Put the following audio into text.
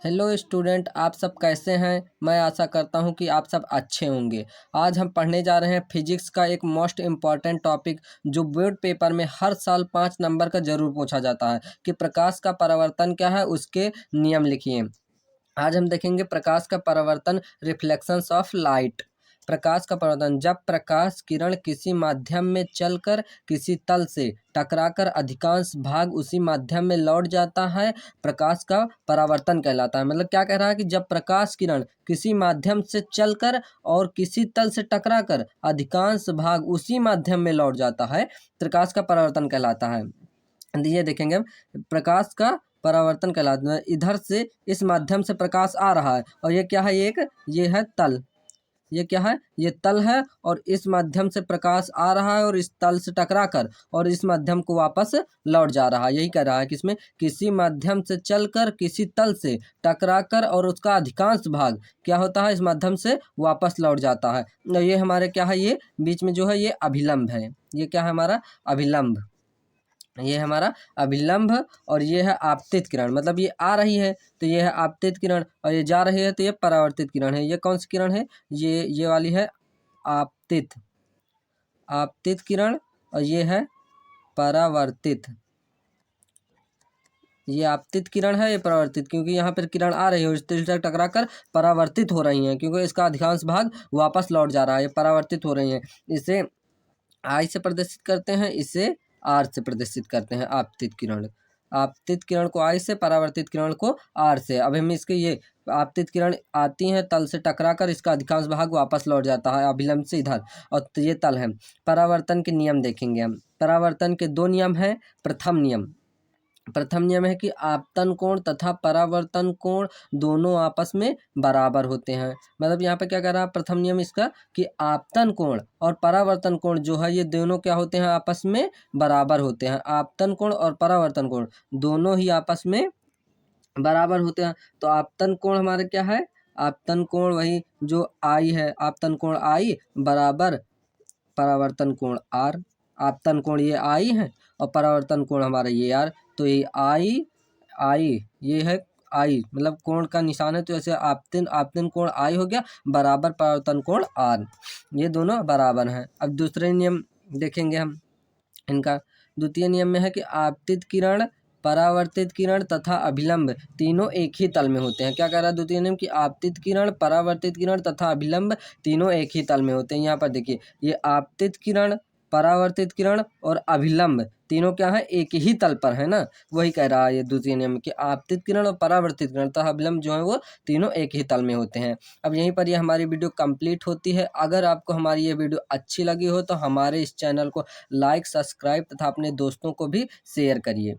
Hello student, आप सब कैसे हैं। मैं आशा करता हूं कि आप सब अच्छे होंगे। आज हम पढ़ने जा रहे हैं फिजिक्स का एक मोस्ट इम्पॉर्टेंट टॉपिक जो बोर्ड पेपर में हर साल 5 नंबर का जरूर पूछा जाता है कि प्रकाश का परावर्तन क्या है, उसके नियम लिखिए। आज हम देखेंगे प्रकाश का परावर्तन, रिफ्लेक्शंस ऑफ लाइट। प्रकाश का परावर्तन, जब प्रकाश किरण किसी माध्यम में चलकर किसी तल से टकराकर अधिकांश भाग उसी माध्यम में लौट जाता है, प्रकाश का परावर्तन कहलाता है। मतलब क्या कह रहा है कि जब प्रकाश किरण किसी माध्यम से चलकर और किसी तल से टकराकर अधिकांश भाग उसी माध्यम में लौट जाता है, प्रकाश का परावर्तन कहलाता है। ये देखेंगे हम, प्रकाश का परावर्तन कहलाता है। इधर से इस माध्यम से प्रकाश आ रहा है और ये क्या है, ये है तल। ये क्या है, ये तल है और इस माध्यम से प्रकाश आ रहा है और इस तल से टकराकर और इस माध्यम को वापस लौट जा रहा है। यही कह रहा है कि इसमें किसी माध्यम से चलकर किसी तल से टकराकर और उसका अधिकांश भाग क्या होता है, इस माध्यम से वापस लौट जाता है। और ये हमारे क्या है, ये बीच में जो है ये अभिलंब है। ये क्या है, हमारा अभिलंब। ये हमारा अभिलंब और ये है आपतित किरण। मतलब ये आ रही है तो ये है आपतित किरण और ये जा रही है तो ये परावर्तित किरण है। ये कौन सी किरण है, ये वाली है आपतित, आपतित किरण। और ये है परावर्तित। ये आपतित किरण है, ये परावर्तित, क्योंकि यहाँ पर किरण आ रही है और इससे टकरा कर परावर्तित हो रही हैं, क्योंकि इसका अधिकांश भाग वापस लौट जा रहा है। ये परावर्तित हो रही हैं। इसे आई से प्रदर्शित करते हैं, इसे आर से प्रदर्शित करते हैं। आपतित किरण, आपतित किरण को आई से, परावर्तित किरण को आर से। अब हम इसके ये आपतित किरण आती हैं तल से टकराकर, इसका अधिकांश भाग वापस लौट जाता है अभिलंब से इधर, और ये तल है। परावर्तन के नियम देखेंगे हम। परावर्तन के 2 नियम हैं। प्रथम नियम है कि आपतन कोण तथा परावर्तन कोण दोनों आपस में बराबर होते हैं। मतलब यहाँ पे क्या कह रहा है, प्रथम नियम इसका कि आपतन कोण और परावर्तन कोण जो है ये दोनों क्या होते हैं, आपस में बराबर होते हैं। आपतन कोण और परावर्तन कोण दोनों ही आपस में बराबर होते हैं। तो आपतन कोण हमारे क्या है, आपतन कोण वही जो आई है, आपतन कोण आई बराबर परावर्तन कोण आर। आपतन कोण ये आई है और परावर्तन कोण हमारा ये आर। तो ये आई, ये है आई, मतलब कोण का निशान है। तो ऐसे आपतन आपतन कोण आई हो गया बराबर परावर्तन कोण आर। ये दोनों बराबर हैं। अब दूसरे नियम देखेंगे हम इनका। द्वितीय नियम में है कि आपतित किरण, परावर्तित किरण तथा अभिलंब तीनों एक ही तल में होते हैं। क्या कह रहा है द्वितीय नियम, कि आपतित किरण, परावर्तित किरण तथा अभिलंब तीनों एक ही तल में होते हैं। यहाँ पर देखिए, ये आपतित किरण, परावर्तित किरण और अभिलंब तीनों क्या है, एक ही तल पर है ना। वही कह रहा है ये द्वितीय नियम कि आपतित किरण और परावर्तित किरण तथा अभिलंब जो है वो तीनों एक ही तल में होते हैं। अब यहीं पर ये हमारी वीडियो कंप्लीट होती है। अगर आपको हमारी ये वीडियो अच्छी लगी हो तो हमारे इस चैनल को लाइक, सब्सक्राइब तथा अपने दोस्तों को भी शेयर करिए।